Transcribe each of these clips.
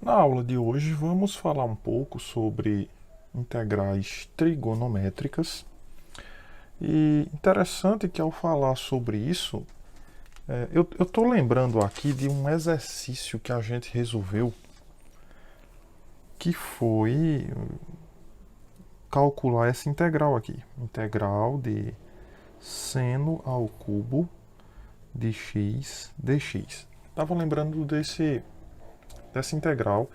Na aula de hoje vamos falar um pouco sobre integrais trigonométricas. E interessante que ao falar sobre isso, eu estou lembrando aqui de um exercício que a gente resolveu, que foi calcular essa integral aqui. Integral de seno ao cubo de x dx. Estava lembrando dessa integral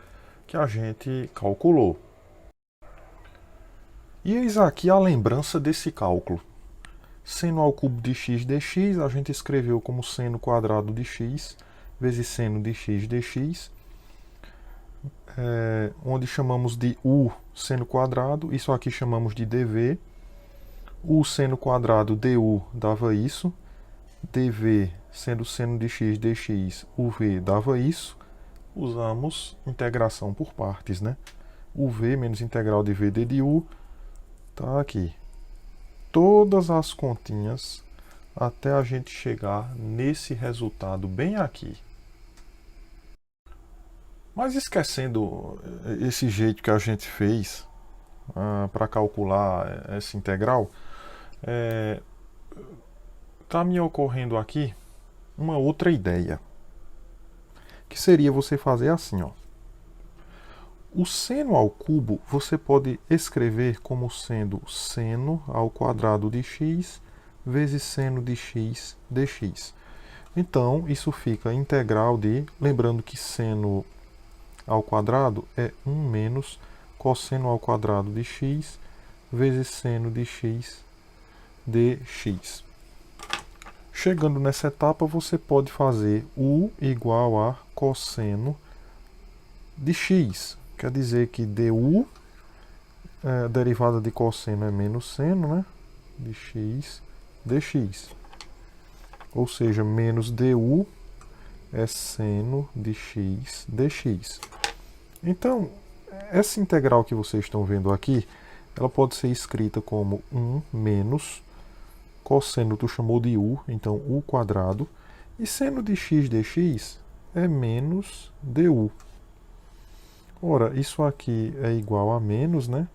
que a gente calculou. E eis aqui a lembrança desse cálculo. Seno ao cubo de x dx, a gente escreveu como seno quadrado de x vezes seno de x dx, onde chamamos de u seno quadrado, isso aqui chamamos de dv. U seno quadrado du dava isso, dv sendo seno de x dx, uv dava isso. Usamos integração por partes, né? uv menos integral de v d u, tá aqui. Todas as continhas até a gente chegar nesse resultado bem aqui. Mas esquecendo esse jeito que a gente fez para calcular essa integral, está me ocorrendo aqui uma outra ideia, que seria você fazer assim, ó. O seno ao cubo você pode escrever como sendo seno ao quadrado de x vezes seno de x dx. Então, isso fica integral de, lembrando que seno ao quadrado é 1 menos cosseno ao quadrado de x vezes seno de x dx. Chegando nessa etapa, você pode fazer u igual a cosseno de x. Quer dizer que du, a derivada de cosseno é menos seno, né? De x dx. Ou seja, menos du é seno de x dx. Então, essa integral que vocês estão vendo aqui, ela pode ser escrita como 1 menos cosseno, tu chamou de u, então u quadrado, e seno de x dx é menos du. Ora, isso aqui é igual a menos, né?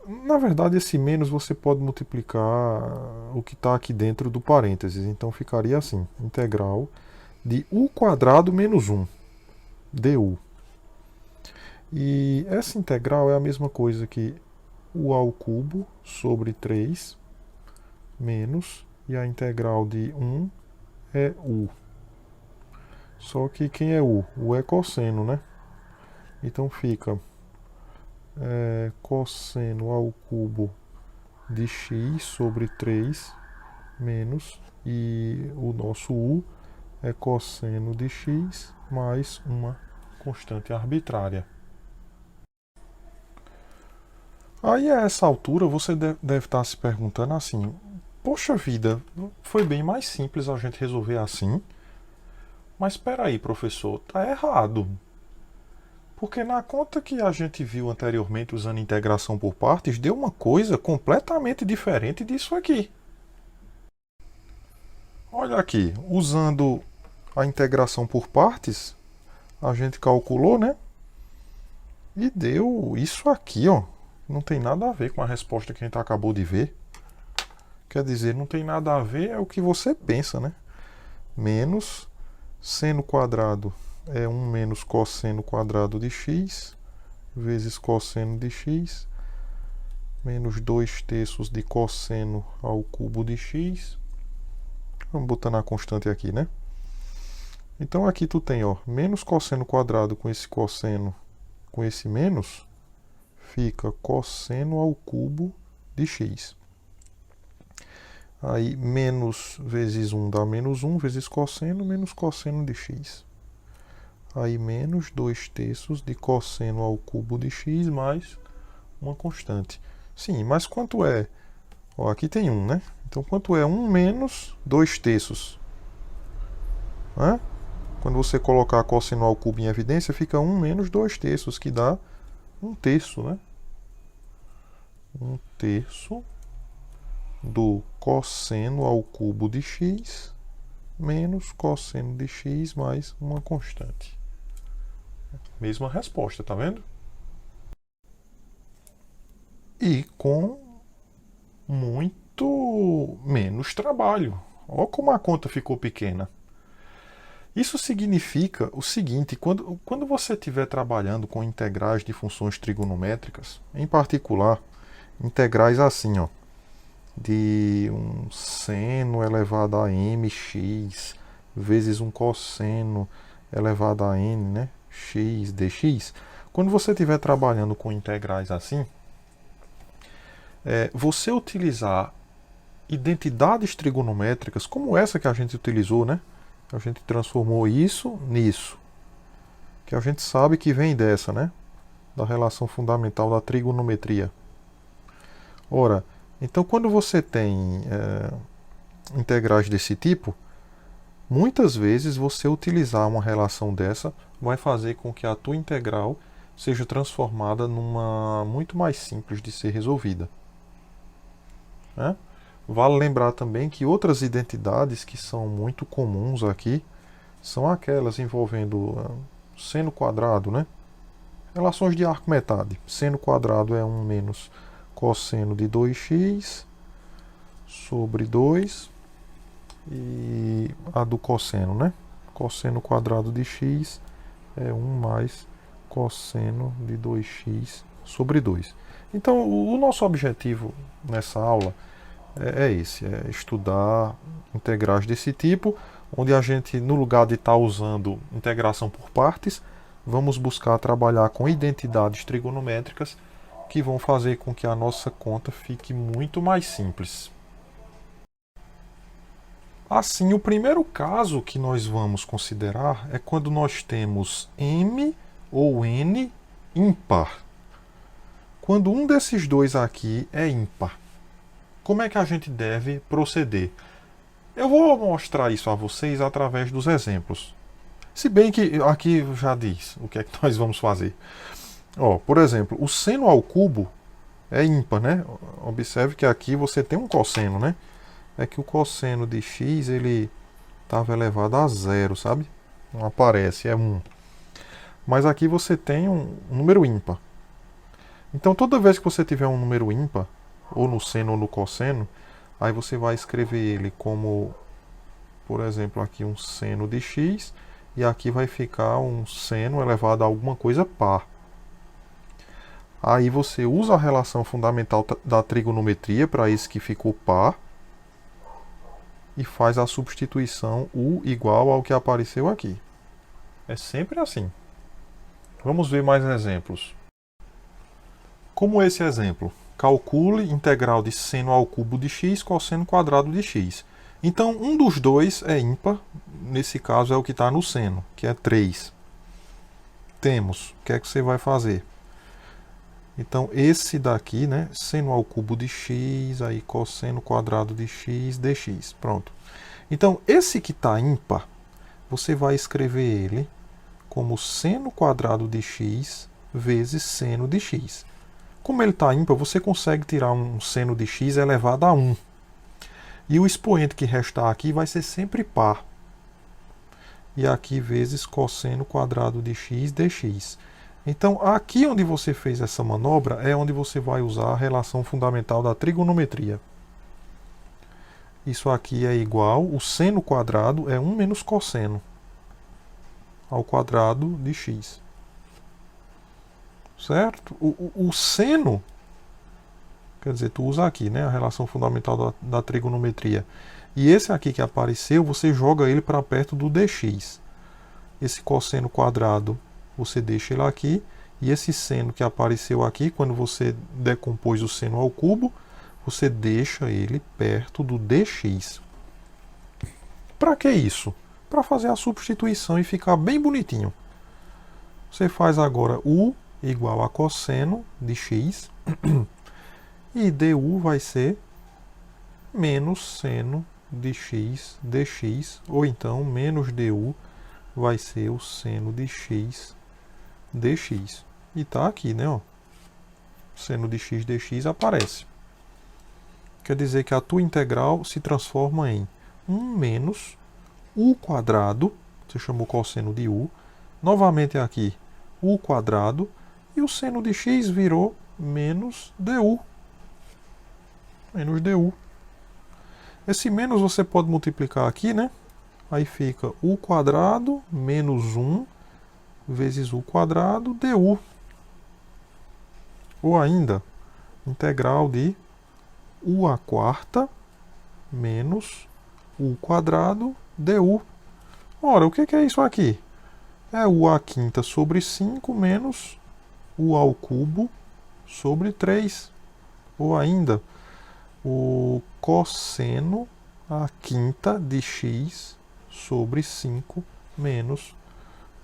Na verdade, esse menos você pode multiplicar o que está aqui dentro do parênteses. Então ficaria assim, integral de u quadrado menos 1, du. E essa integral é a mesma coisa que u ao cubo sobre 3 menos, e a integral de 1 é u. Só que quem é u? U é cosseno, né? Então fica cosseno ao cubo de x sobre 3 menos, e o nosso u é cosseno de x mais uma constante arbitrária. Aí a essa altura você deve estar se perguntando assim, poxa vida, foi bem mais simples a gente resolver assim, mas espera aí, professor, tá errado. Porque na conta que a gente viu anteriormente usando integração por partes, deu uma coisa completamente diferente disso aqui. Olha aqui, usando a integração por partes, a gente calculou, né? E deu isso aqui, ó. Não tem nada a ver com a resposta que a gente acabou de ver. Quer dizer, não tem nada a ver, é o que você pensa, né? Menos seno quadrado é 1 menos cosseno quadrado de x, vezes cosseno de x, menos 2 terços de cosseno ao cubo de x. Vamos botar na constante aqui, né? Então aqui tu tem, ó, menos cosseno quadrado com esse cosseno, com esse menos, fica cosseno ao cubo de x. Aí menos vezes 1 dá menos 1, vezes cosseno, menos cosseno de x. Aí menos 2 terços de cosseno ao cubo de x mais uma constante. Sim, mas quanto é? Ó, aqui tem 1, né? Então quanto é 1 menos 2 terços? Hã? Quando você colocar cosseno ao cubo em evidência, fica 1 menos 2 terços, que dá 1 terço, né? 1 terço do cosseno ao cubo de x menos cosseno de x mais uma constante. Mesma resposta, tá vendo? E com muito menos trabalho. Olha como a conta ficou pequena. Isso significa o seguinte: quando você estiver trabalhando com integrais de funções trigonométricas, em particular, integrais assim, ó, de um seno elevado a mx vezes um cosseno elevado a n, né, x dx. Quando você estiver trabalhando com integrais assim, você utilizar identidades trigonométricas como essa que a gente utilizou, né? A gente transformou isso nisso, que a gente sabe que vem dessa, né? Da relação fundamental da trigonometria. Ora, então quando você tem integrais desse tipo, muitas vezes você utilizar uma relação dessa vai fazer com que a tua integral seja transformada numa muito mais simples de ser resolvida, né? Vale lembrar também que outras identidades que são muito comuns aqui são aquelas envolvendo seno quadrado, né? Relações de arco-metade. Seno quadrado é 1 menos cosseno de 2x sobre 2. E a do cosseno, né? Cosseno quadrado de x é 1 mais cosseno de 2x sobre 2. Então, o nosso objetivo nessa aula é esse, é estudar integrais desse tipo, onde a gente, no lugar de estar usando integração por partes, vamos buscar trabalhar com identidades trigonométricas que vão fazer com que a nossa conta fique muito mais simples. Assim, o primeiro caso que nós vamos considerar é quando nós temos m ou n ímpar. Quando um desses dois aqui é ímpar, como é que a gente deve proceder? Eu vou mostrar isso a vocês através dos exemplos. Se bem que aqui já diz o que é que nós vamos fazer. Ó, por exemplo, o seno ao cubo é ímpar, né? Observe que aqui você tem um cosseno, né? É que o cosseno de x ele estava elevado a zero, sabe? Não aparece, é 1. Mas aqui você tem um número ímpar. Então toda vez que você tiver um número ímpar, ou no seno ou no cosseno, aí você vai escrever ele como, por exemplo, aqui um seno de x, e aqui vai ficar um seno elevado a alguma coisa par. Aí você usa a relação fundamental da trigonometria para esse que ficou par, e faz a substituição u igual ao que apareceu aqui. É sempre assim. Vamos ver mais exemplos. Como esse exemplo. Calcule integral de seno ao cubo de x cosseno quadrado de x. Então, um dos dois é ímpar. Nesse caso é o que está no seno, que é 3. Temos. O que é que você vai fazer? Então, esse daqui, né? Seno ao cubo de x, aí cosseno quadrado de x dx. Pronto. Então, esse que está ímpar, você vai escrever ele como seno quadrado de x vezes seno de x. Como ele está ímpar, você consegue tirar um seno de x elevado a 1. E o expoente que restar aqui vai ser sempre par. E aqui vezes cosseno quadrado de x dx. Então, aqui onde você fez essa manobra é onde você vai usar a relação fundamental da trigonometria. Isso aqui é igual, o seno quadrado é 1 menos cosseno ao quadrado de x. Certo? O seno, quer dizer, tu usa aqui, né, a relação fundamental da trigonometria. E esse aqui que apareceu, você joga ele para perto do dx. Esse cosseno quadrado, você deixa ele aqui. E esse seno que apareceu aqui, quando você decompôs o seno ao cubo, você deixa ele perto do dx. Para que isso? Para fazer a substituição e ficar bem bonitinho. Você faz agora u igual a cosseno de x e du vai ser menos seno de x dx, ou então menos du vai ser o seno de x dx. E tá aqui, né? Ó. Seno de x dx aparece. Quer dizer que a tua integral se transforma em 1 menos u quadrado, você chamou cosseno de u, novamente aqui u quadrado, e o seno de x virou menos du. Menos du. Esse menos você pode multiplicar aqui, né? Aí fica u quadrado menos 1 vezes u quadrado du. Ou ainda, integral de u à quarta menos u quadrado du. Ora, o que é isso aqui? É u à quinta sobre 5 menos u ao cubo sobre 3. Ou ainda, o cosseno à quinta de x sobre 5 menos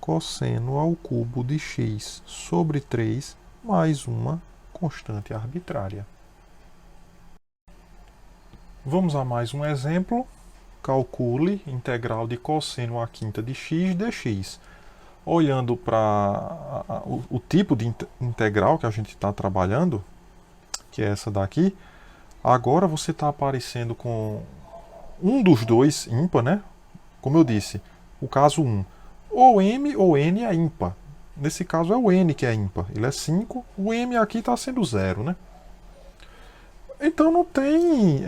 cosseno ao cubo de x sobre 3 mais uma constante arbitrária. Vamos a mais um exemplo. Calcule integral de cosseno à quinta de x dx. Olhando para o tipo de integral que a gente está trabalhando, que é essa daqui, agora você está aparecendo com um dos dois ímpar, né? Como eu disse, o caso 1. Ou m ou n é ímpar. Nesse caso é o n que é ímpar. Ele é 5. O m aqui está sendo 0, né? Então não tem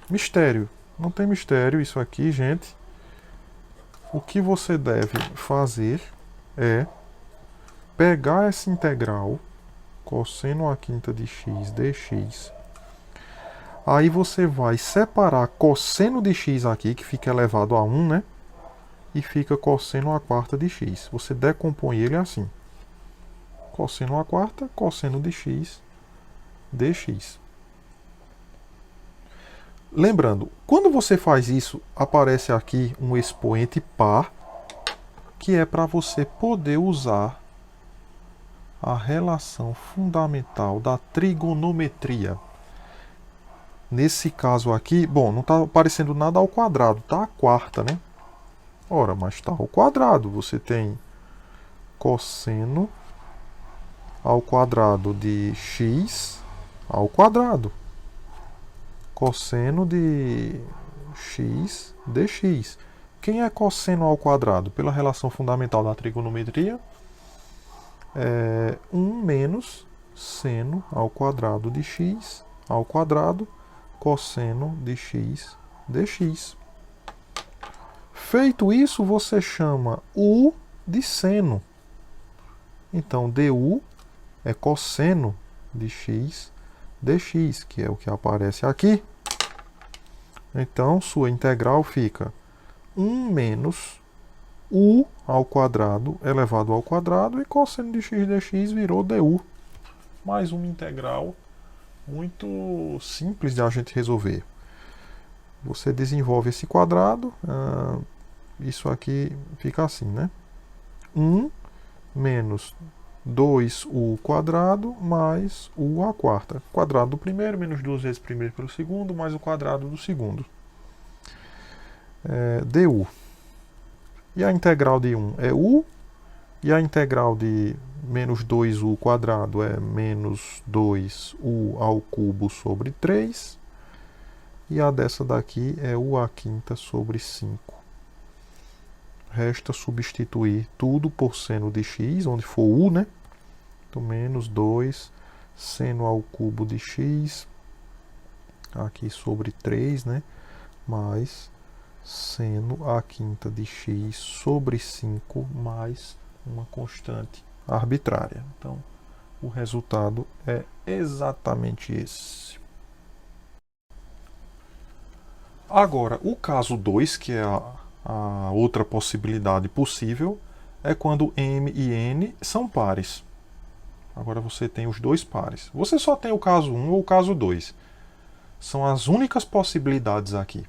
mistério. Não tem mistério isso aqui, gente. O que você deve fazer é pegar essa integral cosseno à quinta de x dx. Aí você vai separar cosseno de x aqui, que fica elevado a 1, né? E fica cosseno à quarta de x. Você decompõe ele assim. Cosseno à quarta, cosseno de x dx. Lembrando, quando você faz isso, aparece aqui um expoente par, que é para você poder usar a relação fundamental da trigonometria. Nesse caso aqui, bom, não está aparecendo nada ao quadrado, está a quarta, né? Ora, mas está ao quadrado. Você tem cosseno ao quadrado de x ao quadrado. Cosseno de x dx. Quem é cosseno ao quadrado? Pela relação fundamental da trigonometria, é 1 menos seno ao quadrado de x ao quadrado cosseno de x dx. Feito isso, você chama u de seno. Então, du é cosseno de x dx, que é o que aparece aqui. Então, sua integral fica 1 menos u ao quadrado elevado ao quadrado, e cosseno de x dx virou du. Mais uma integral muito simples de a gente resolver. Você desenvolve esse quadrado, isso aqui fica assim, né? 1 menos 2u quadrado mais u à quarta. Quadrado do primeiro menos 2 vezes primeiro pelo segundo, mais o quadrado do segundo. Du. E a integral de 1 é u, e a integral de menos 2u quadrado é menos 2u ao cubo sobre 3. E a dessa daqui é u à quinta sobre 5. Resta substituir tudo por seno de x, onde for u, né? Então, menos 2 seno ao cubo de x, aqui sobre 3, né? Mais seno à quinta de x sobre 5 mais uma constante arbitrária. Então, o resultado é exatamente esse. Agora, o caso 2, que é a outra possibilidade possível, é quando m e n são pares. Agora você tem os dois pares. Você só tem o caso 1 ou o caso 2. São as únicas possibilidades aqui.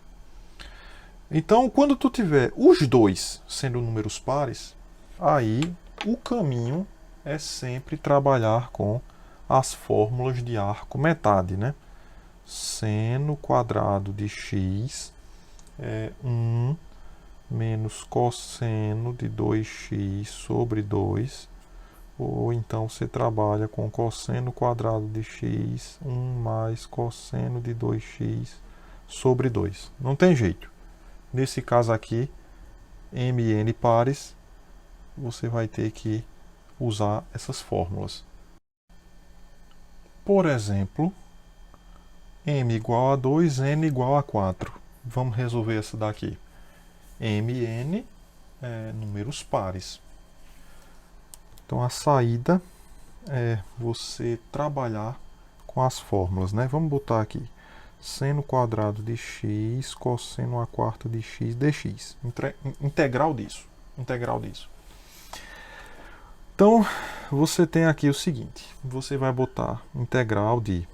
Então, quando tu tiver os dois sendo números pares, aí o caminho é sempre trabalhar com as fórmulas de arco metade, né? Seno quadrado de x é 1 menos cosseno de 2x sobre 2. Ou então você trabalha com cosseno quadrado de x, 1 mais cosseno de 2x sobre 2. Não tem jeito. Nesse caso aqui, m e n pares, você vai ter que usar essas fórmulas. Por exemplo, m igual a 2, n igual a 4. Vamos resolver essa daqui. m e n é números pares. Então a saída é você trabalhar com as fórmulas, né? Vamos botar aqui seno quadrado de x, cosseno a quarta de x dx. Integral disso. Então, você tem aqui o seguinte. Você vai botar integral de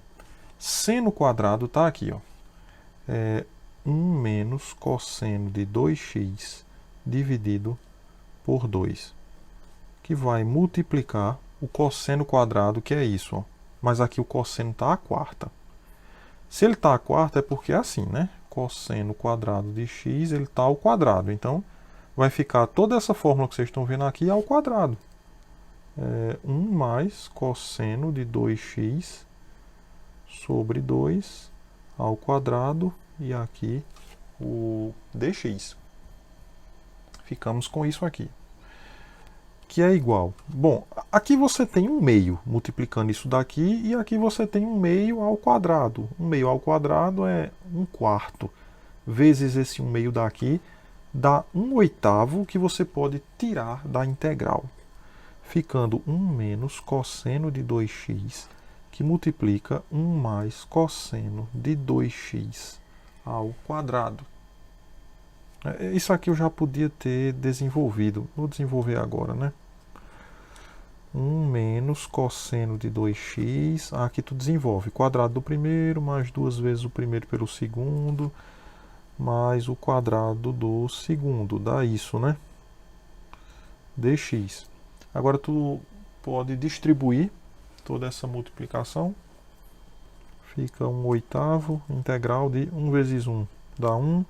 seno quadrado, tá aqui, ó. 1 menos cosseno de 2x dividido por 2. Que vai multiplicar o cosseno quadrado, que é isso, ó. Mas aqui o cosseno está à quarta. Se ele está à quarta é porque é assim, né? Cosseno quadrado de x, ele está ao quadrado. Então, vai ficar toda essa fórmula que vocês estão vendo aqui ao quadrado. 1 mais cosseno de 2x sobre 2 ao quadrado e aqui o dx. Ficamos com isso aqui, que é igual. Bom, aqui você tem um meio multiplicando isso daqui e aqui você tem um meio ao quadrado. Um meio ao quadrado é 1/4 vezes esse 1 meio daqui dá 1/8 que você pode tirar da integral. Ficando 1 menos cosseno de 2x, que multiplica 1 mais cosseno de 2x ao quadrado. Isso aqui eu já podia ter desenvolvido. Vou desenvolver agora, né? 1 menos cosseno de 2x. Aqui tu desenvolve quadrado do primeiro, mais 2 vezes o primeiro pelo segundo, mais o quadrado do segundo. Dá isso, né? dx. Agora tu pode distribuir toda essa multiplicação. Fica 1/8 integral de 1 vezes 1 dá 1.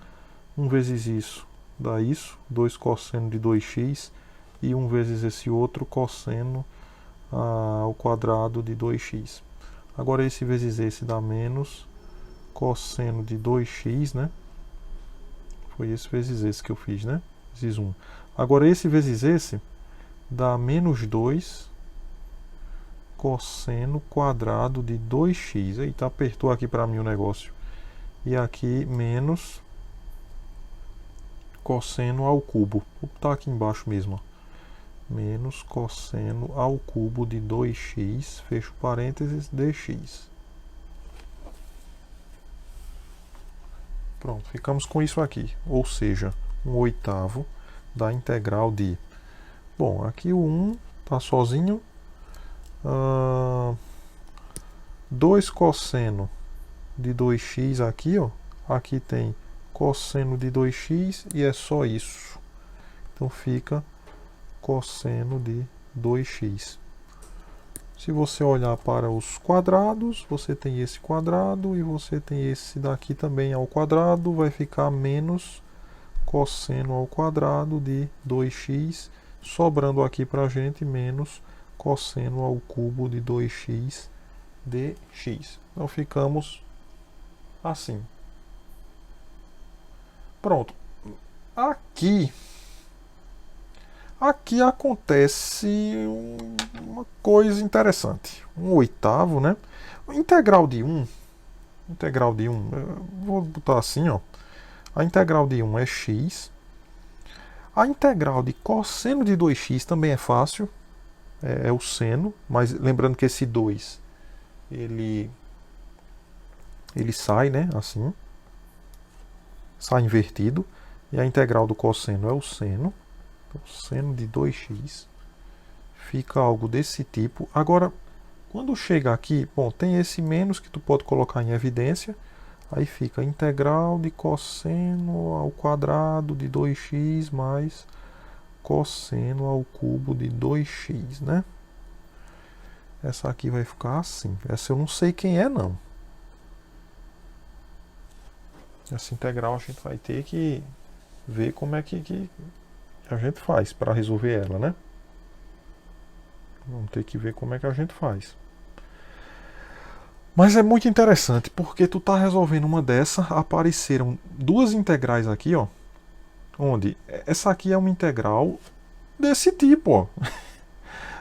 1 vezes isso dá isso. 2 cosseno de 2x. E 1 vezes esse outro cosseno ao quadrado de 2x. Agora esse vezes esse dá menos cosseno de 2x, né? Foi esse vezes esse que eu fiz, né? Vezes 1. Agora esse vezes esse dá menos 2 cosseno quadrado de 2x. Eita, apertou aqui para mim o negócio. E aqui menos cosseno ao cubo. Vou botar aqui embaixo mesmo, ó. Menos cosseno ao cubo de 2x, fecho parênteses, dx. Pronto, ficamos com isso aqui. Ou seja, 1/8 da integral de... Bom, aqui o 1 está sozinho. 2 cosseno de 2x aqui, ó. Aqui tem cosseno de 2x e é só isso. Então fica cosseno de 2x. Se você olhar para os quadrados, você tem esse quadrado e você tem esse daqui também ao quadrado. Vai ficar menos cosseno ao quadrado de 2x, sobrando aqui para a gente menos cosseno ao cubo de 2x dx. Então ficamos assim. Pronto. Aqui acontece uma coisa interessante. 1/8, né? Integral de 1, vou botar assim, ó. A integral de 1 é x. A integral de cosseno de 2x também é fácil. É o seno, mas lembrando que esse 2 ele sai, né? Assim. Sai invertido. E a integral do cosseno é o seno. Então, seno de 2x. Fica algo desse tipo. Agora, quando chega aqui, bom, tem esse menos que tu pode colocar em evidência. Aí fica integral de cosseno ao quadrado de 2x mais cosseno ao cubo de 2x, né? Essa aqui vai ficar assim. Essa eu não sei quem é, não. Essa integral a gente vai ter que ver como é que a gente faz para resolver ela, né? Vamos ter que ver como é que a gente faz. Mas é muito interessante, porque tu tá resolvendo uma dessa, apareceram duas integrais aqui, ó. Onde essa aqui é uma integral desse tipo, ó.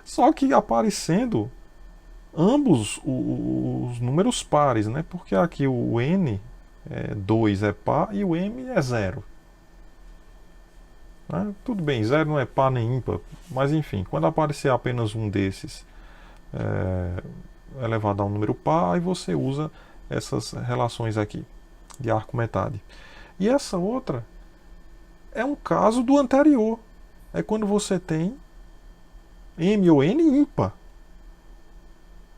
Só que aparecendo ambos os números pares, né? Porque aqui o n 2 é par e o m é 0. Né? Tudo bem, 0 não é par nem ímpar, mas enfim, quando aparecer apenas um desses elevado a um número par, aí você usa essas relações aqui de arco metade. E essa outra é um caso do anterior. É quando você tem m ou n ímpar.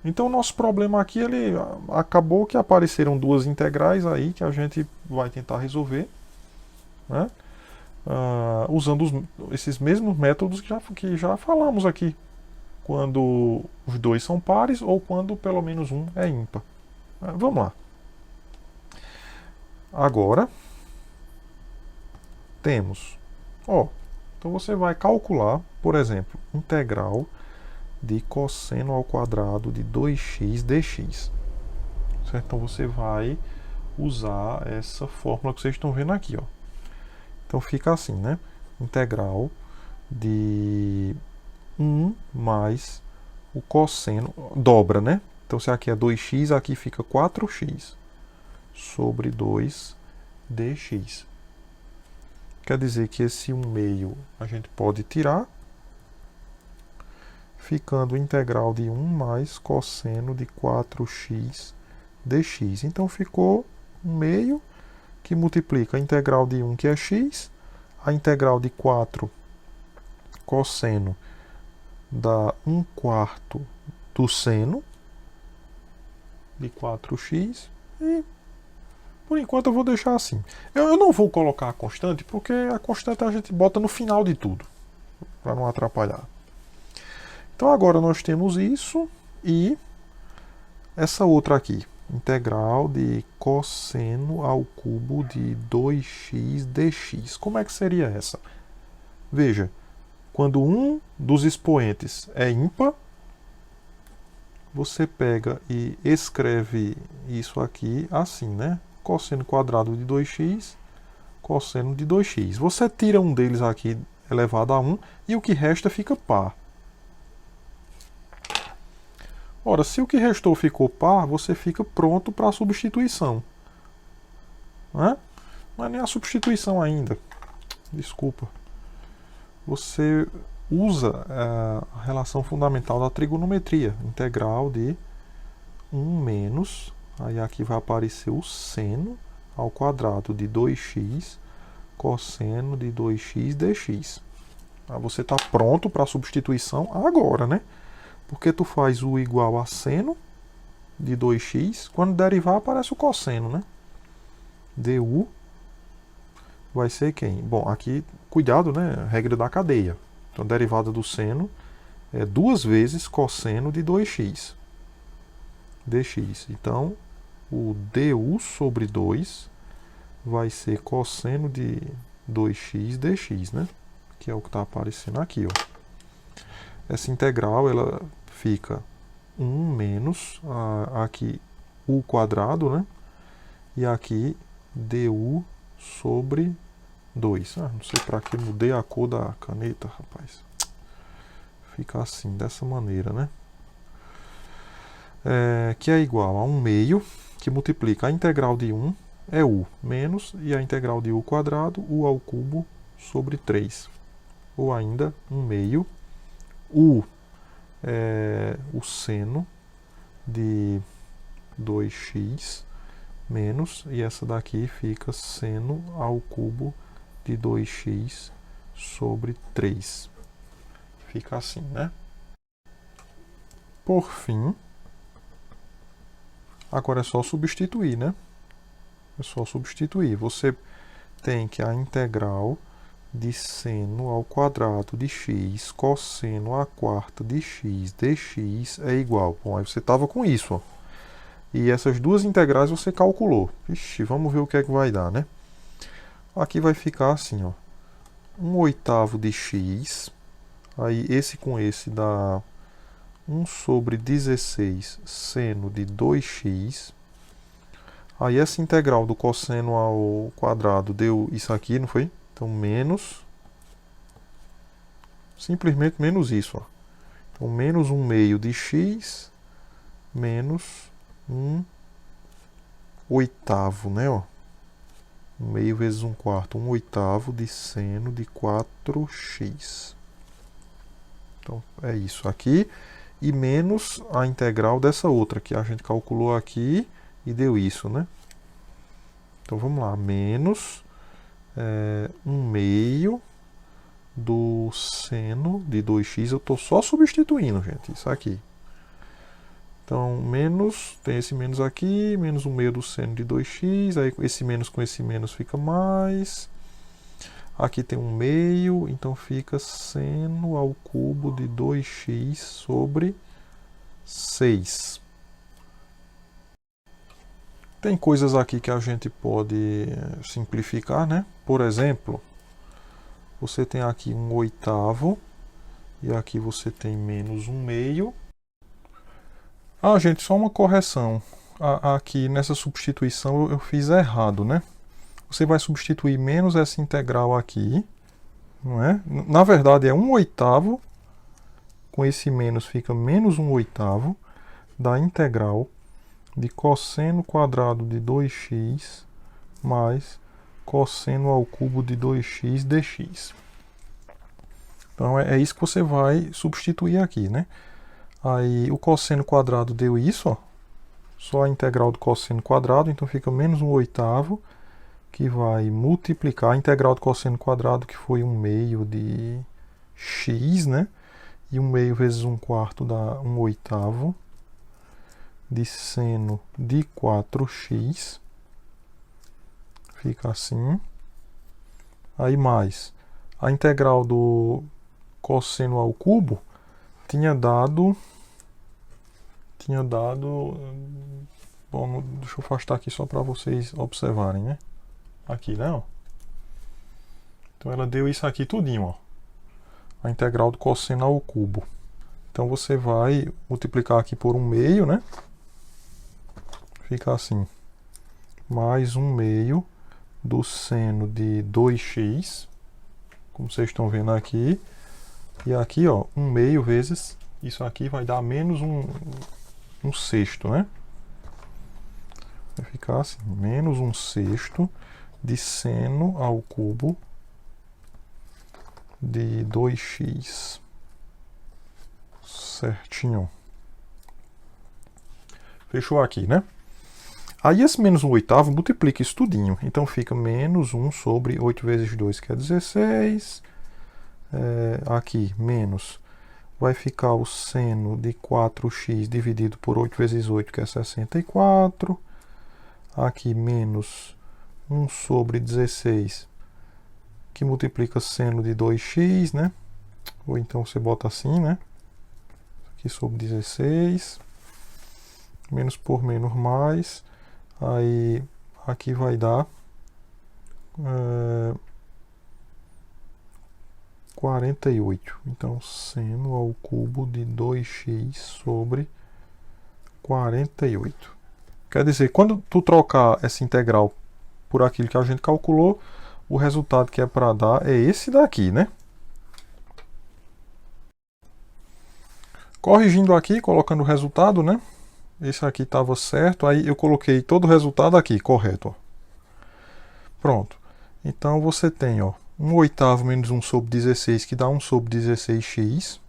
Então o nosso problema aqui, ele acabou que apareceram duas integrais aí que a gente vai tentar resolver, né? Usando esses mesmos métodos que já falamos aqui, quando os dois são pares ou quando pelo menos um é ímpar. Vamos lá. Agora temos, então você vai calcular, por exemplo, integral de cosseno ao quadrado de 2x dx. Certo? Então você vai usar essa fórmula que vocês estão vendo aqui, ó. Então fica assim, né? Integral de 1 mais o cosseno, dobra, né? Então se aqui é 2x, aqui fica 4x sobre 2 dx. Quer dizer que esse 1 meio a gente pode tirar, ficando integral de 1 mais cosseno de 4x dx. Então ficou 1 meio, que multiplica a integral de 1, que é x, a integral de 4 cosseno dá 1/4 do seno de 4x, e por enquanto eu vou deixar assim. Eu não vou colocar a constante, porque a constante a gente bota no final de tudo, para não atrapalhar. Então agora nós temos isso e essa outra aqui, integral de cosseno ao cubo de 2x dx. Como é que seria essa? Veja, quando um dos expoentes é ímpar, você pega e escreve isso aqui assim, né? Cosseno quadrado de 2x, cosseno de 2x. Você tira um deles aqui elevado a 1 e o que resta fica par. Ora, se o que restou ficou par, você fica pronto para a substituição. Não é nem a substituição ainda. Desculpa. Você usa a relação fundamental da trigonometria. Integral de 1 menos, aí aqui vai aparecer o seno ao quadrado de 2x cosseno de 2x dx. Você está pronto para a substituição agora, né? Porque tu faz o igual a seno de 2x, quando derivar aparece o cosseno, né? du vai ser quem? Bom, aqui, cuidado, né? Regra da cadeia. Então, a derivada do seno é 2 vezes cosseno de 2x dx. Então, o du sobre 2 vai ser cosseno de 2x dx, né? Que é o que está aparecendo aqui, ó. Essa integral, ela fica 1 menos, aqui, u quadrado, né? E aqui, du sobre 2. Não sei para que mudei a cor da caneta, rapaz. Fica assim, dessa maneira, né? Que é igual a 1 meio, que multiplica a integral de 1, é u, menos, e a integral de u quadrado, u ao cubo, sobre 3. Ou ainda, 1 meio, u é o seno de 2x, menos, e essa daqui fica seno ao cubo de 2x sobre 3. Fica assim, né? Por fim, agora é só substituir, né? É só substituir. Você tem que a integral de seno ao quadrado de x cosseno à quarta de x dx é igual. Bom, aí você estava com isso, ó. E essas duas integrais você calculou. Ixi, vamos ver o que é que vai dar, né? Aqui vai ficar assim, ó. 1/8 de x. Aí esse com esse dá 1 sobre 16 seno de 2x. Aí essa integral do cosseno ao quadrado deu isso aqui, não foi? Então menos, simplesmente menos isso, ó. Então, menos 1/2 de x menos 1/8, né? Ó. 1/2 vezes 1/4, 1/8 de seno de 4x. Então, é isso aqui. E menos a integral dessa outra, que a gente calculou aqui e deu isso, né? Então, vamos lá. Menos 1/2 do seno de 2x. Eu estou só substituindo, gente, isso aqui. Então, menos, tem esse menos aqui, menos 1/2 do seno de 2x, aí esse menos com esse menos fica mais. Aqui tem 1/2, então fica seno ao cubo de 2x sobre 6. Tem coisas aqui que a gente pode simplificar, né? Por exemplo, você tem aqui 1/8 e aqui você tem menos 1/2. Ah, gente, só uma correção. Aqui nessa substituição eu fiz errado, né? Você vai substituir menos essa integral aqui, não é? Na verdade é 1/8, com esse menos fica menos 1/8 da integral de cosseno quadrado de 2x mais cosseno ao cubo de 2x dx. Então é isso que você vai substituir aqui, né? Aí o cosseno quadrado deu isso, ó. Só a integral do cosseno quadrado, então fica menos 1/8, que vai multiplicar a integral do cosseno quadrado, que foi 1/2 de x, né? E 1/2 vezes 1/4 dá 1/8 de seno de 4x. Fica assim. Aí mais a integral do cosseno ao cubo tinha dado. Bom, deixa eu afastar aqui só para vocês observarem, né? Aqui, né? Ó. Então ela deu isso aqui tudinho, ó. A integral do cosseno ao cubo. Então você vai multiplicar aqui por 1/2, né? Fica assim. Mais 1/2 do seno de 2x. Como vocês estão vendo aqui. E aqui, ó, 1/2 vezes isso aqui vai dar menos 1/6, né? Vai ficar assim, menos 1/6 de seno ao cubo de 2x. Certinho. Fechou aqui, né? Aí esse menos 1/8 multiplica isso tudinho. Então fica menos 1 sobre 8 vezes 2, que é 16. Aqui, menos. Vai ficar o seno de 4x dividido por 8 vezes 8, que é 64. Aqui, menos 1 sobre 16, que multiplica seno de 2x, né? Ou então você bota assim, né? Aqui sobre 16. Menos por menos mais. Aí, aqui vai dar 48. Então, seno ao cubo de 2x sobre 48. Quer dizer, quando tu trocar essa integral por aquilo que a gente calculou, o resultado que é para dar é esse daqui, né? Corrigindo aqui, colocando o resultado, né? Esse aqui estava certo, aí eu coloquei todo o resultado aqui, correto. Ó. Pronto. Então você tem, ó, 1/8 menos 1 sobre 16, que dá 1 sobre 16x.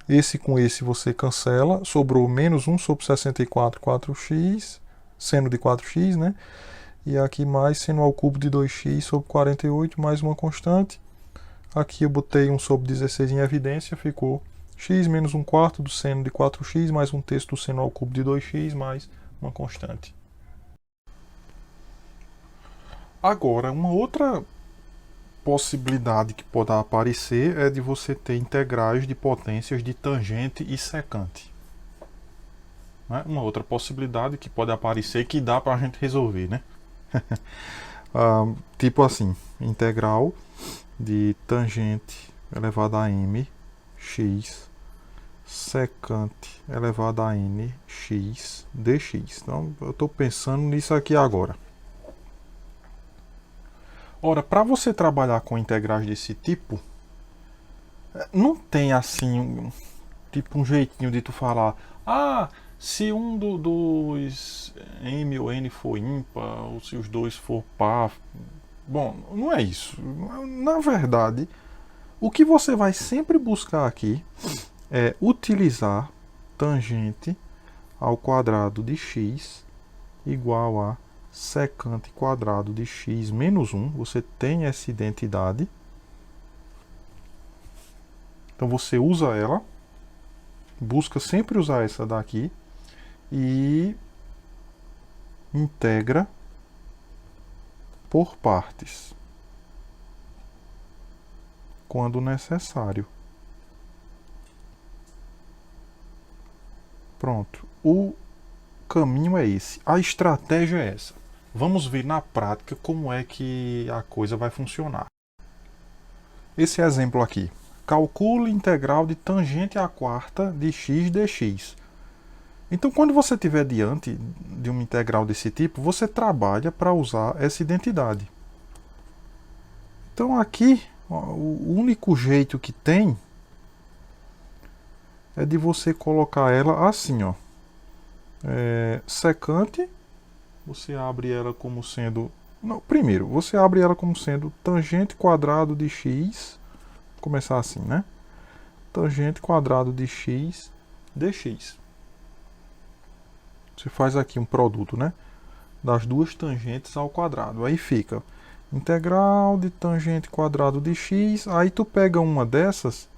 Esse com esse você cancela, sobrou menos 1 sobre 64, 4x, seno de 4x, né? E aqui mais seno ao cubo de 2x sobre 48, mais uma constante. Aqui eu botei 1 sobre 16 em evidência, ficou x menos 1/4 do seno de 4x, mais 1/3 do seno ao cubo de 2x, mais uma constante. Agora, uma outra possibilidade que pode aparecer é de você ter integrais de potências de tangente e secante. Né? Uma outra possibilidade que pode aparecer que dá para a gente resolver, né? Tipo assim, integral de tangente elevado a m x secante elevado a n x dx. Então, eu estou pensando nisso aqui agora. Ora, para você trabalhar com integrais desse tipo, não tem assim tipo um jeitinho de tu falar, ah, se um dos M ou N for ímpar, ou se os dois for par. Bom, não é isso. Na verdade, o que você vai sempre buscar aqui é utilizar tangente ao quadrado de x igual a secante quadrado de x menos 1. Você tem essa identidade. Então você usa ela, busca sempre usar essa daqui e integra por partes, quando necessário. Pronto. O caminho é esse. A estratégia é essa. Vamos ver na prática como é que a coisa vai funcionar. Esse exemplo aqui. Calcule integral de tangente à quarta de x dx. Então, quando você estiver diante de uma integral desse tipo, você trabalha para usar essa identidade. Então, aqui, o único jeito que tem é de você colocar ela assim, ó. Secante, você abre ela como sendo... Não, primeiro, você abre ela como sendo tangente quadrado de x. Vou começar assim, né? Tangente quadrado de x dx. Você faz aqui um produto, né? Das duas tangentes ao quadrado. Aí fica integral de tangente quadrado de x. Aí tu pega uma dessas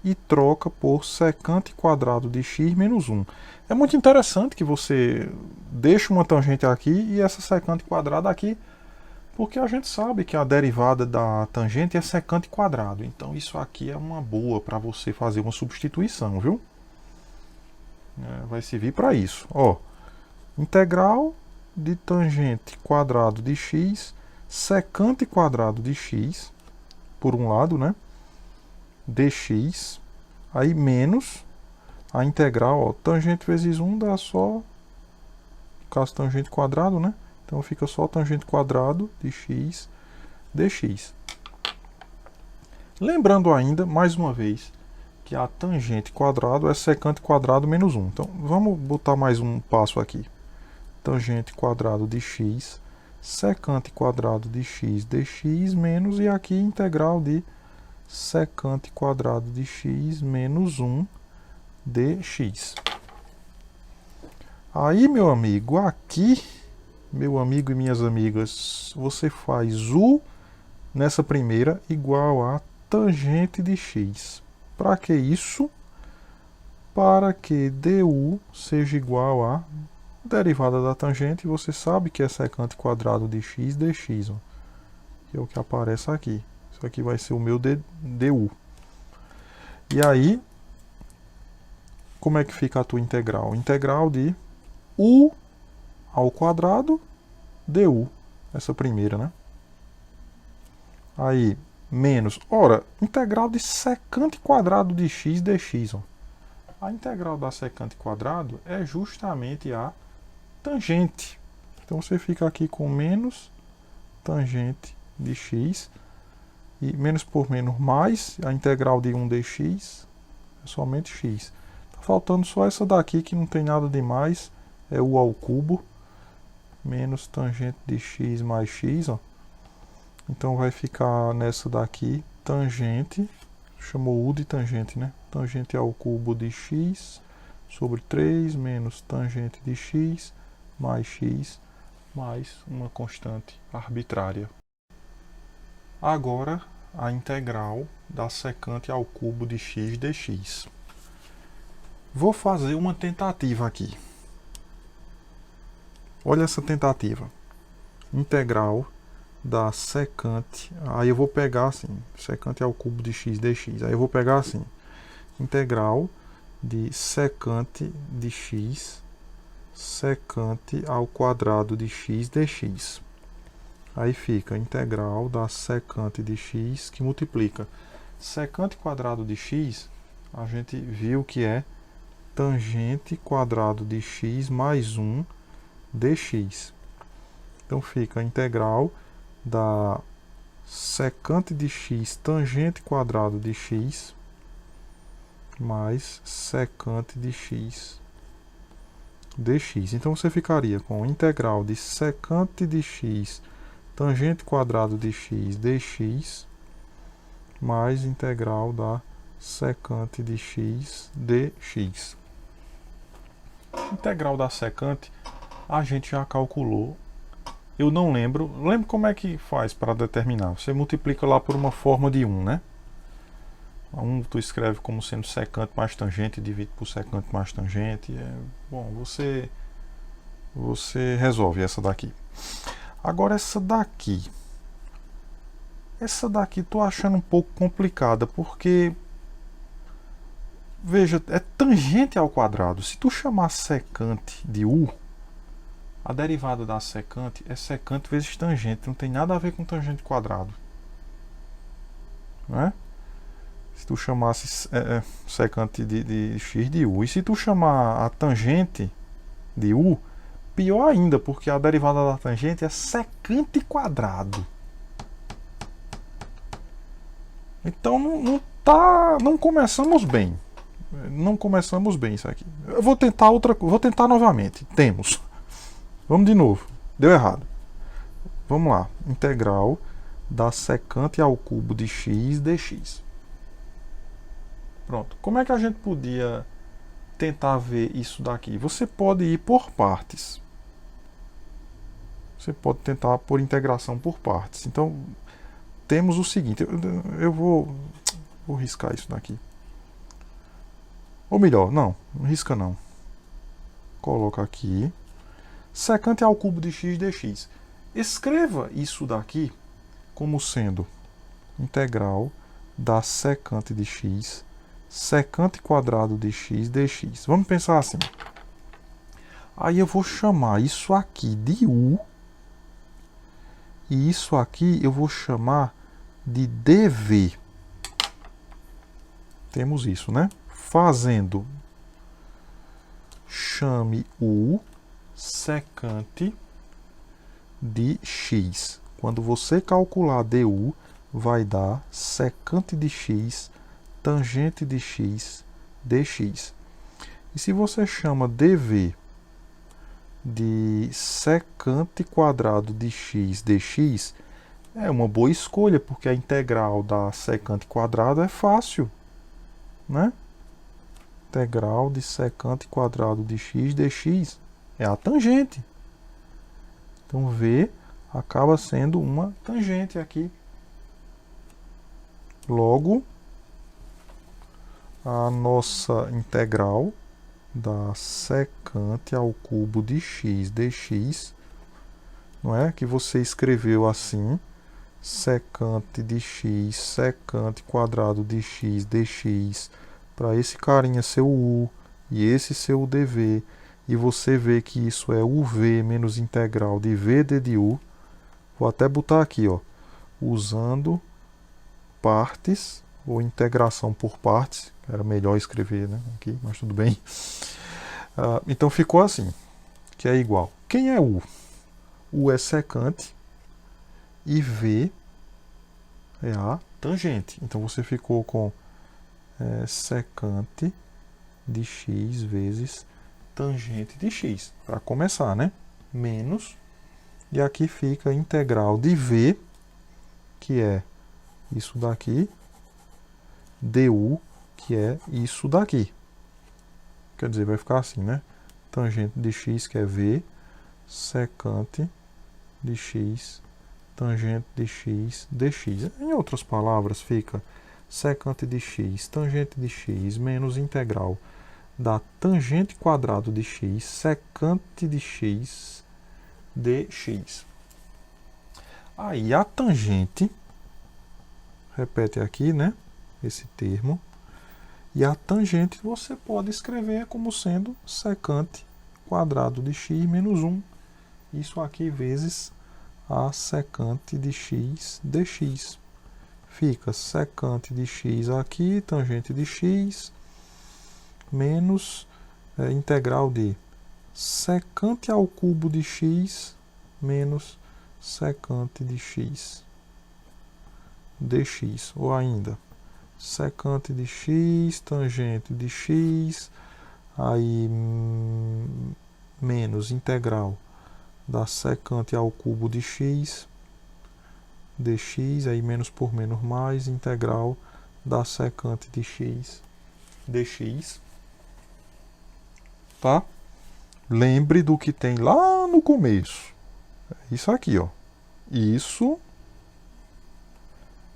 e troca por secante quadrado de x menos 1. É muito interessante que você deixe uma tangente aqui e essa secante quadrada aqui, porque a gente sabe que a derivada da tangente é secante quadrado. Então isso aqui é uma boa para você fazer uma substituição, viu? Vai servir para isso. Ó, integral de tangente quadrado de x, secante quadrado de x, por um lado, né? Dx, aí menos a integral, ó, tangente vezes 1 dá só, no caso tangente quadrado, né? Então fica só tangente quadrado de x dx. Lembrando ainda, mais uma vez, que a tangente quadrado é secante quadrado menos 1. Então vamos botar mais um passo aqui. Tangente quadrado de x, secante quadrado de x dx, menos, e aqui integral de secante quadrado de x menos 1 dx. Aí, meu amigo, aqui, meu amigo e minhas amigas, você faz u nessa primeira igual a tangente de x. Para que isso? Para que du seja igual a derivada da tangente, você sabe que é secante quadrado de x dx, ó, que é o que aparece aqui. Isso aqui vai ser o meu du. E aí, como é que fica a tua integral? Integral de u ao quadrado du, essa primeira, né? Aí, menos, ora, integral de secante quadrado de x dx, ó. A integral da secante quadrado é justamente a tangente. Então você fica aqui com menos tangente de x, e menos por menos mais, a integral de 1 dx é somente x. Tá faltando só essa daqui que não tem nada demais, é u ao cubo, menos tangente de x mais x, ó. Então vai ficar nessa daqui, tangente, chamou u de tangente, né? Tangente ao cubo de x sobre 3 menos tangente de x mais uma constante arbitrária. Agora a integral da secante ao cubo de x dx. Vou fazer uma tentativa aqui. Olha essa tentativa. Integral da secante, aí eu vou pegar assim, secante ao cubo de x dx. Aí eu vou pegar assim, integral de secante de x secante ao quadrado de x dx. Aí fica integral da secante de x que multiplica secante quadrado de x, a gente viu que é tangente quadrado de x mais 1 dx. Então fica a integral da secante de x tangente quadrado de x mais secante de x dx. Então você ficaria com integral de secante de x tangente quadrado de x dx mais integral da secante de x dx. Integral da secante a gente já calculou. Eu não lembro. Lembra como é que faz para determinar? Você multiplica lá por uma forma de 1, né? 1 tu escreve como sendo secante mais tangente, divide por secante mais tangente. Bom, você resolve essa daqui. Agora essa daqui tô achando um pouco complicada, porque veja, é tangente ao quadrado. Se tu chamar secante de u, a derivada da secante é secante vezes tangente, não tem nada a ver com tangente quadrado, né? Se tu chamasse secante de x de u, e se tu chamar a tangente de u, pior ainda, porque a derivada da tangente é secante quadrado. Então não começamos bem. Não começamos bem isso aqui. Eu vou tentar novamente. Temos. Vamos de novo. Deu errado. Vamos lá. Integral da secante ao cubo de x dx. Pronto. Como é que a gente podia tentar ver isso daqui? Você pode ir por partes. Você pode tentar por integração por partes. Então, temos o seguinte. Eu vou riscar isso daqui. Ou melhor, não risca não. Coloca aqui. Secante ao cubo de x dx. Escreva isso daqui como sendo integral da secante de x, secante quadrado de x dx. Vamos pensar assim. Aí eu vou chamar isso aqui de u. E isso aqui eu vou chamar de dv. Temos isso, né? Fazendo, chame u secante de x. Quando você calcular du, vai dar secante de x tangente de x dx. E se você chama dv de secante quadrado de x dx, é uma boa escolha, porque a integral da secante quadrado é fácil, né? Integral de secante quadrado de x dx é a tangente. Então v acaba sendo uma tangente aqui. Logo, a nossa integral da secante ao cubo de x dx, não é? Que você escreveu assim, secante de x, secante quadrado de x dx, para esse carinha ser o u e esse ser o dv, e você vê que isso é uv menos integral de v de u. Vou até botar aqui, ó, usando partes, ou integração por partes. Era melhor escrever, né, aqui, mas tudo bem. Então ficou assim, que é igual. Quem é u? U é secante e v é a tangente. Então você ficou com secante de x vezes tangente de x, para começar, né? Menos, e aqui fica integral de v, que é isso daqui, du, que é isso daqui. Quer dizer, vai ficar assim, né? Tangente de x, que é v, secante de x, tangente de x dx. Em outras palavras, fica secante de x, tangente de x, menos integral da tangente quadrado de x, secante de x dx. Aí a tangente, repete aqui, né? Esse termo. E a tangente você pode escrever como sendo secante quadrado de x menos 1. Isso aqui vezes a secante de x dx. Fica secante de x aqui, tangente de x, menos integral de secante ao cubo de x menos secante de x dx. Ou ainda, secante de x, tangente de x, aí menos integral da secante ao cubo de x, dx, aí menos por menos mais, integral da secante de x, dx. Tá? Lembre do que tem lá no começo. Isso aqui, ó. Isso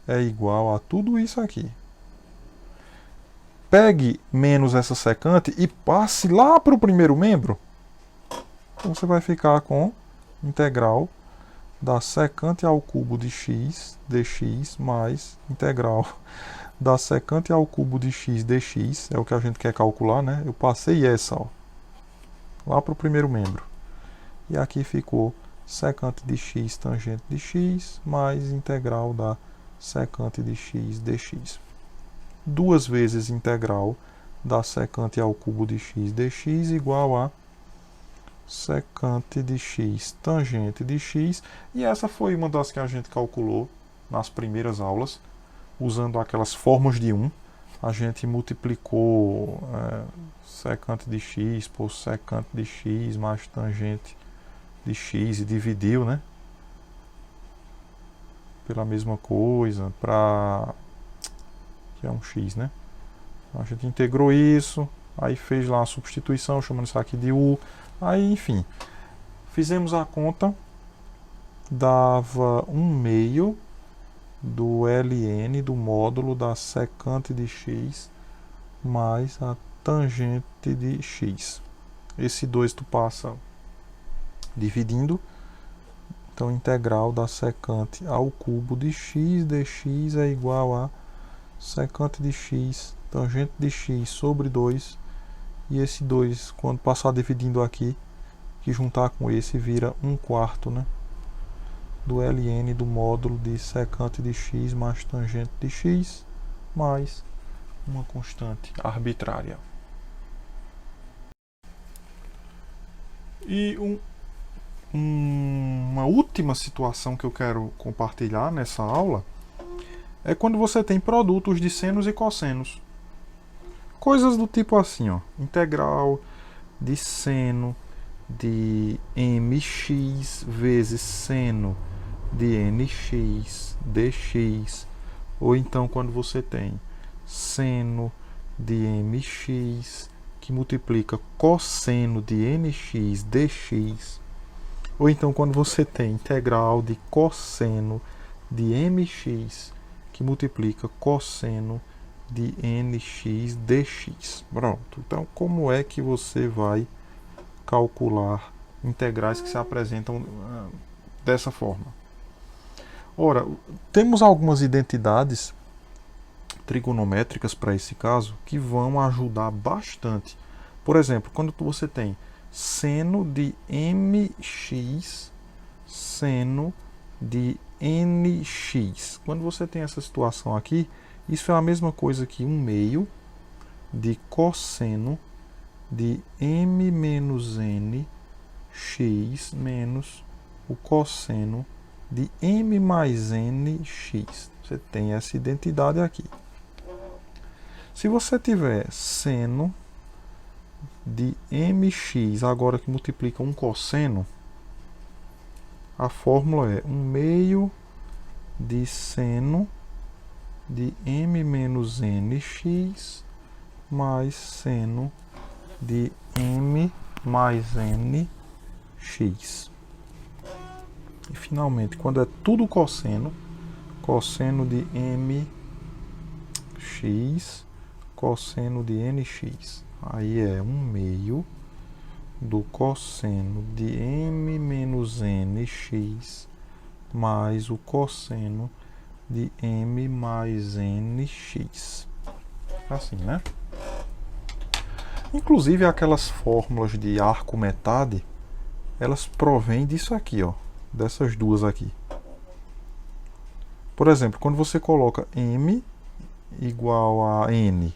é igual a tudo isso aqui. Pegue menos essa secante e passe lá para o primeiro membro. Então você vai ficar com integral da secante ao cubo de x dx mais integral da secante ao cubo de x dx. É o que a gente quer calcular, né? Eu passei essa, ó, lá para o primeiro membro. E aqui ficou secante de x tangente de x mais integral da secante de x dx. 2 vezes integral da secante ao cubo de x dx igual a secante de x tangente de x. E essa foi uma das que a gente calculou nas primeiras aulas, usando aquelas formas de 1. A gente multiplicou secante de x por secante de x mais tangente de x e dividiu, né, pela mesma coisa, para que é um x, né? A gente integrou isso, aí fez lá a substituição, chamando isso aqui de u. Aí, enfim, fizemos a conta, dava 1/2 do ln do módulo da secante de x mais a tangente de x. Esse 2 tu passa dividindo, então integral da secante ao cubo de x dx é igual a secante de x tangente de x sobre 2, e esse 2, quando passar dividindo aqui, que juntar com esse vira 1/4, né, do ln do módulo de secante de x mais tangente de x mais uma constante arbitrária. E uma última situação que eu quero compartilhar nessa aula é quando você tem produtos de senos e cossenos. Coisas do tipo assim, ó, integral de seno de mx vezes seno de nx dx, ou então quando você tem seno de mx que multiplica cosseno de nx dx, ou então quando você tem integral de cosseno de mx que multiplica cosseno de nx dx. Pronto. Então, como é que você vai calcular integrais que se apresentam dessa forma? Ora, temos algumas identidades trigonométricas para esse caso que vão ajudar bastante. Por exemplo, quando você tem seno de mx, seno de nx. Quando você tem essa situação aqui, isso é a mesma coisa que 1/2 de cosseno de m menos n x menos o cosseno de m mais n x. Você tem essa identidade aqui. Se você tiver seno de mx agora que multiplica um cosseno, a fórmula é 1/2 de seno de m menos nx mais seno de m mais n x. E finalmente, quando é tudo cosseno, cosseno de mx, cosseno de nx. Aí é 1/2 do cosseno de m menos nx mais o cosseno de m mais nx. Assim, né? Inclusive aquelas fórmulas de arco-metade, elas provêm disso aqui, ó, dessas duas aqui. Por exemplo, quando você coloca m igual a n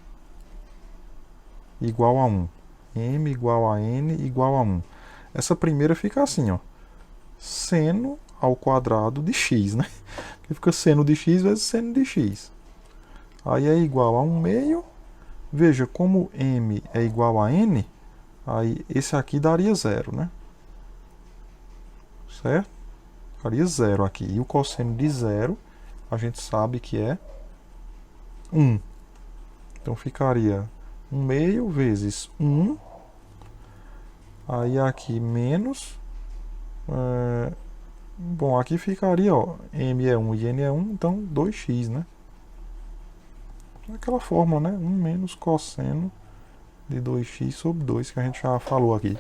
igual a 1, m igual a n igual a 1, essa primeira fica assim, ó, seno ao quadrado de x, né? Que fica seno de x vezes seno de x. aí é igual a 1 meio. Veja, como m é igual a n, aí esse aqui daria 0, né? Certo? Daria 0 aqui. E o cosseno de 0, a gente sabe que é 1. Então ficaria 1 meio vezes 1. Aí aqui menos. Bom, aqui ficaria, ó, m é 1 e n é 1, então 2x, né? Aquela fórmula, né? 1 menos cosseno de 2x sobre 2, que a gente já falou aqui.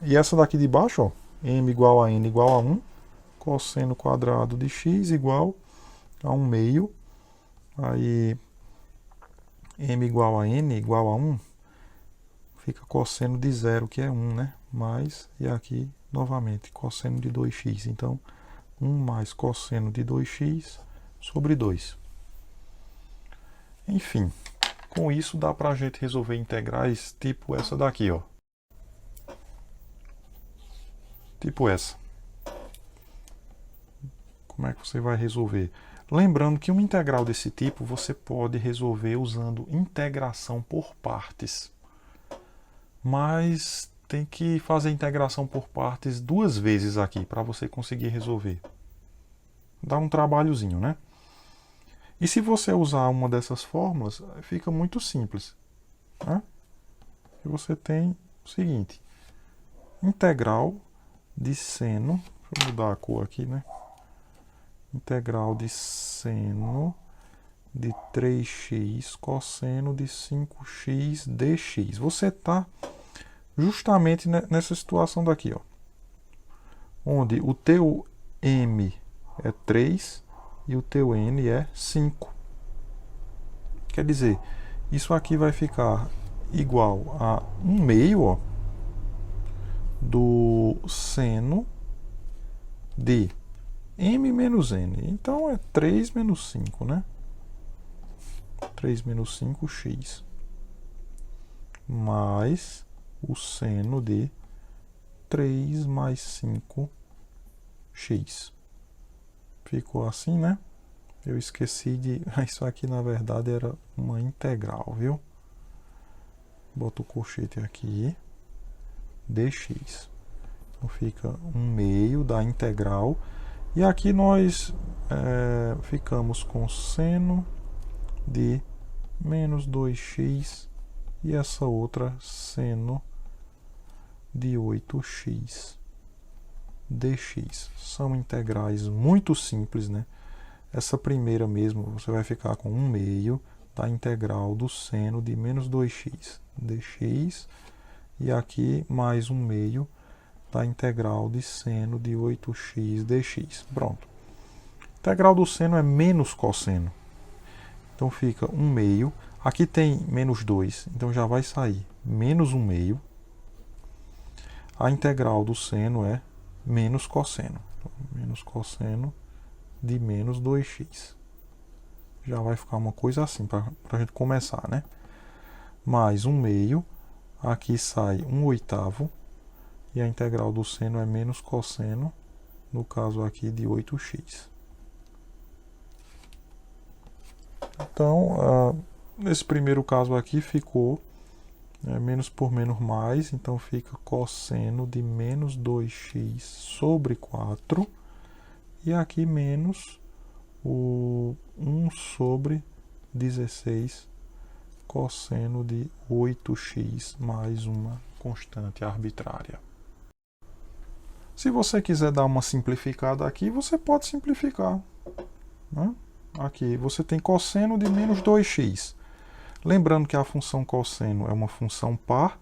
E essa daqui de baixo, ó, m igual a n igual a 1, cosseno quadrado de x igual a 1 meio. Aí m igual a n igual a 1, fica cosseno de 0, que é 1, né? Mais, e aqui, novamente, cosseno de 2x. Então, 1 mais cosseno de 2x sobre 2. Enfim, com isso dá para a gente resolver integrais tipo essa daqui, ó. Tipo essa. Como é que você vai resolver? Lembrando que uma integral desse tipo você pode resolver usando integração por partes. Mas tem que fazer a integração por partes 2 vezes aqui para você conseguir resolver. Dá um trabalhozinho, né? E se você usar uma dessas fórmulas, fica muito simples, né? E você tem o seguinte: integral de seno, deixa eu mudar a cor aqui, né? Integral de seno de 3x cosseno de 5x dx. Você está justamente nessa situação daqui, ó, onde o teu m é 3 e o teu n é 5. Quer dizer, isso aqui vai ficar igual a 1 meio, ó, do seno de m menos n. Então é 3 menos 5, né? 3 menos 5x mais o seno de 3 mais 5x. Ficou assim, né? Eu esqueci de... Isso aqui, na verdade, era uma integral, viu? Bota o colchete aqui. Dx. Então fica 1 meio da integral. E aqui nós ficamos com seno de menos 2x e essa outra seno de 8x dx. São integrais muito simples, né? Essa primeira mesmo, você vai ficar com 1 meio da integral do seno de menos 2x dx. E aqui mais 1 meio da integral de seno de 8x dx. Pronto. A integral do seno é menos cosseno. Então fica 1 meio. Aqui tem menos 2, então já vai sair menos 1 meio. A integral do seno é menos cosseno. Então, menos cosseno de menos 2x. Já vai ficar uma coisa assim, para a gente começar, né? Mais 1 meio. Aqui sai 1 oitavo. E a integral do seno é menos cosseno, no caso aqui de 8x. Então, nesse primeiro caso aqui ficou menos por menos mais, então fica cosseno de menos 2x sobre 4. E aqui menos o 1 sobre 16 cosseno de 8x mais uma constante arbitrária. Se você quiser dar uma simplificada aqui, você pode simplificar, né? Aqui você tem cosseno de menos 2x. Lembrando que a função cosseno é uma função par,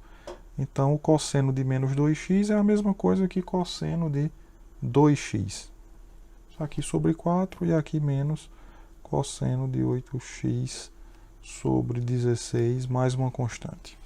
então o cosseno de menos 2x é a mesma coisa que cosseno de 2x. Isso aqui sobre 4 e aqui menos cosseno de 8x sobre 16 mais uma constante.